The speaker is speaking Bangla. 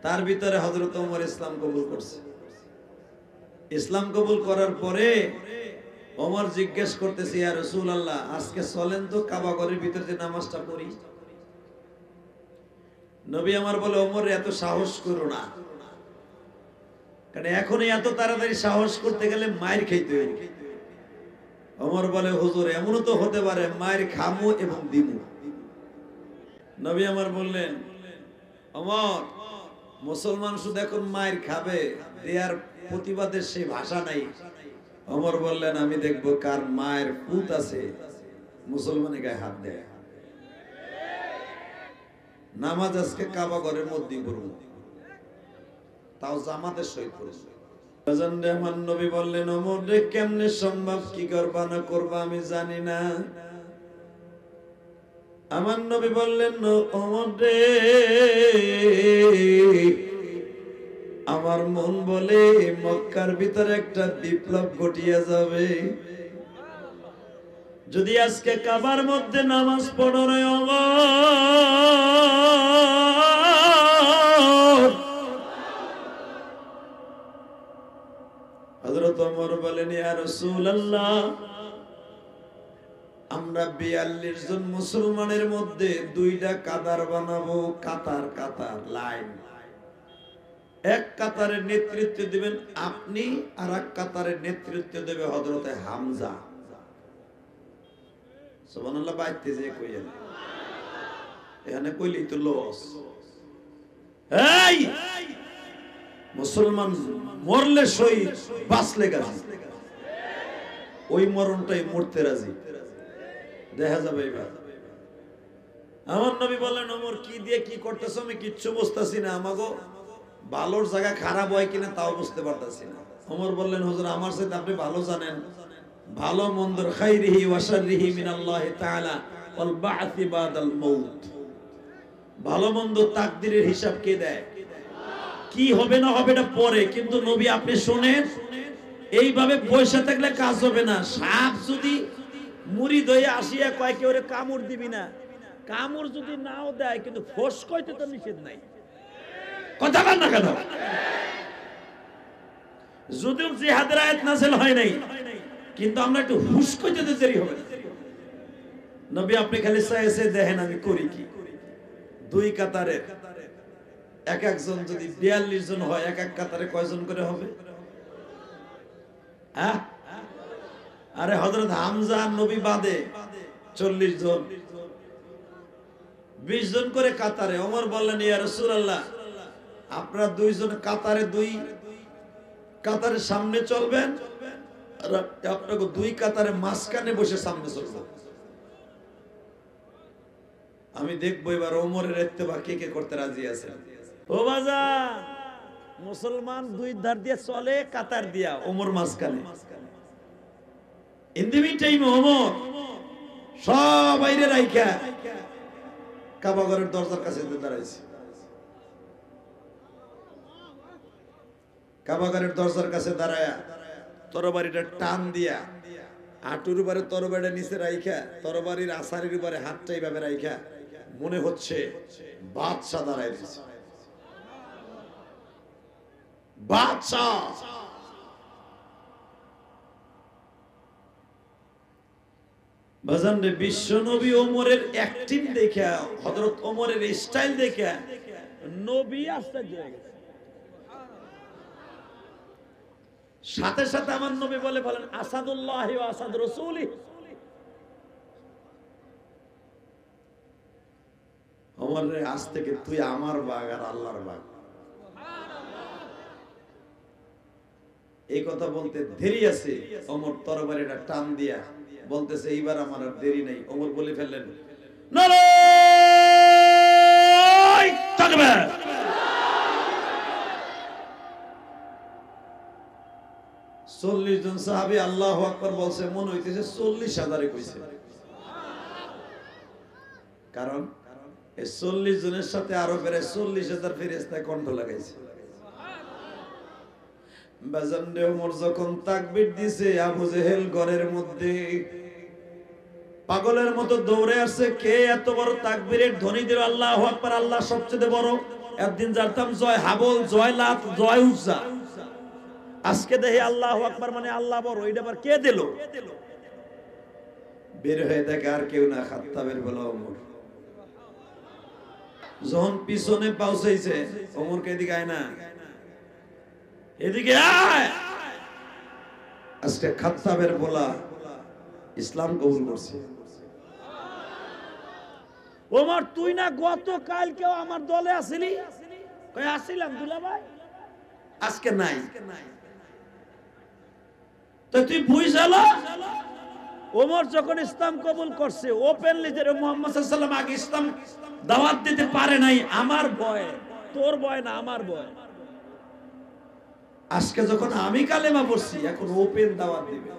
তার ভিতরে হযরত ওমর ইসলাম কবুল করছে। ইসলাম কবুল করার পরে ওমর জিজ্ঞেস করতেছে, ইয়া রাসূলুল্লাহ, আজকে চলেন তো কাবা ঘরের ভিতরে যে নামাজটা পড়ি। নবী আমার বলে, ওমর এত সাহস করো না, কারণ এখনই এত তাড়াতাড়ি সাহস করতে গেলে মায়ের খাইতে হবে। ওমর বলে, হুজুর এমনও তো হতে পারে মায়ের খামু এবং দিমু। নবী আমার বললেন, ওমর, মুসলমান শুধু এখন মায়ের খাবে, দেয়ার প্রতিবাদের সেই ভাষা নাই। ওমর বললেন, আমি দেখবো কার মায়ের পুত আছে মুসলমানের গায়ে হাত দেয়। নামাজ আজকে কাবা ঘরের মধ্যেই পড়ব, তাও জামাতের সহিত পড়ব। আমার নবী বললেন, ওমর রে, কেমনে সম্ভব, কি করবা না করবা আমি জানি না। আমার নবী বললেন, ওমর রে, আমার মন বলে মক্কার ভিতরে একটা বিপ্লব ঘটিয়ে যাবে। যদি আজকে কাবার মধ্যে নামাজ পড়ো রে ওমর। হযরত ওমর বলেন, ইয়া রাসূলুল্লাহ, আমরা 42 জন মুসলমানের মধ্যে দুইটা কাতার বানাবো, কাতার কাতার লাইন। এক কাতারের নেতৃত্ব দিবেন আপনি, আর এক কাতারের নেতৃত্ব দেবে হযরতে হামজা। সুবহানাল্লাহ। বাইতে যে কইলেন, এখানে কইলেই তো লস। এই মুসলমান মরলে শহীদ, বাঁচলে গাজী, ওই মরণটাই মরতে রাজি। দেখা যাবে এবার। আমার নবী বললেন, ওমর কি দিয়ে কি করতেছ আমি কিচ্ছু বুঝতেছি না, আমাগো ভালোর জায়গা খারাপ হয় কিনা তাও বুঝতে পারতেছি না। ওমর বললেন, হুজুর আমার সাথে আপনি ভালো জানেন, ভালো মন্দর খাইরিহি ওয়া শাররিহি মিনাল্লাহি তাআলা ওয়াল বা'থি বাদাল মাউত। ভালো মন্দ তাকদীরের হিসাব কে দেয়? কি হবে না হবে এটা পরে, কিন্তু নবী আপনি শুনেন, এইভাবে পয়সা থাকলে কাজ হবে না। সাপ যদি মুড়ি দইয়ে আসিয়া কয় কেউ কামড় দিবি না, কামড় যদি নাও দেয় কিন্তু ফোস কইতে তো নিষেধ নাই। কথা বল না কেন? যদিও জিহাদের আয়াত নাযিল হয় নাই, কিন্তু আমরা একটু হুশ কইতে তো দেরি হবে না। নবী আপনি খালি চাইছে দেখেন আমি করি কি। দুই কাতারে এক একজন যদি 42 জন হয়, এক এক কাতারে কয়জন করে হবে? হ্যাঁ, আরে হযরত হামজা নবী বাদে 40 জন, 20 জন করে কাতারে। ওমর বললেন, ইয়া রাসূলুল্লাহ, আপনারা দুইজন কাতারে, দুই কাতারের সামনে চলবেন, আর আপনাকে দুই কাতারে মাঝখানে বসে সামনে চলবেন। আমি দেখবো এবার ওমরের ইত্তেবা কে কে করতে রাজি আছে। ও বাজার, মুসলমান দুই ধার দিয়ে চলে, কাতার দিয়া, ওমর মাঝখানে। In the meantime Omar সব বাইরে রাইখা কাবা ঘরের দরজার কাছে দাঁড়াইছে। কাবা ঘরের দরজার কাছে দাঁড়ায়া তরবারিটা টান দিয়া হাঁটুর উপরে তরবারিটা নিচে রাইখা, তরবারির আসারির উপরে হাতটা এইভাবে রাইখা, মনে হচ্ছে বাদশা দাঁড়ায় দিয়েছে। বাদশা বাজান রে, বিশ্ব নবী ওমরের অ্যাক্টিং দেখা, হযরত ওমরের স্টাইল দেখা নবী আশ্চর্য হয়ে গেছে। সাথে সাথে আমার নবী বলেন, আসাদুল্লাহি ওয়া আসাদ রাসূলিহি। ওমর রে, আজ থেকে তুই আমার বাগ আর আল্লাহর বাগ। এই কথা বলতে দেরি আছে, ওমর তরবারিটা টান দিয়া বলতেছে, এইবার আমার আর দেরি নাই। ওমর বলে ফেললেন, নারায়ে তাকবীর। 40 জন সাহাবী আল্লাহু আকবার বলছে, মনে হইতেছে 40,000 কইছে। কারণ এই 40 জনের সাথে আরো প্রায় 40,000 ফেরেশতা কণ্ঠ লাগাইছে। বাজানরে, ওমর যখন তাকবীর দিছে, আবু জেহেল ঘরের মধ্যে পাগলের মতো দৌড়ে আসছে। কে এত বড় তাকবীরের ধ্বনি দিল? আল্লাহু আকবার, আল্লাহ সবচেয়ে বড়। একদিন জানতাম জয় হাবল, জয় লাত, জয় উজ্জা। আজকে দেখি আল্লাহু আকবার মানে আল্লাহ বড়। এটা আবার কে দিল? বের হয়ে দেখে আর কেউ না, খাত্তাবের বলা ওমর। যখন পিছনে পৌঁছাইছে, ওমরকে এদিকে আয় না, এদিকে আয়। আজকে খাত্তাবের বলা ইসলাম কবুল করছে। ওমর তুই না গতকাল কেউ আমার দলে আসিলি? কই আসিলাম দুলাভাই, আজকে নাই। তো তুই বুঝালো ওমর যখন ইসলাম কবুল করছে ওপেনলি যে মুহাম্মদ সাল্লাল্লাহু আলাইহি ওয়াসাল্লাম আগে ইসলাম দাওয়াত দিতে পারে নাই, আমার ভয়, তোর ভয় না, আমার ভয়। আজকে যখন আমি কালেমা পড়ছি, এখন ওপেন দাওয়াত দিবে।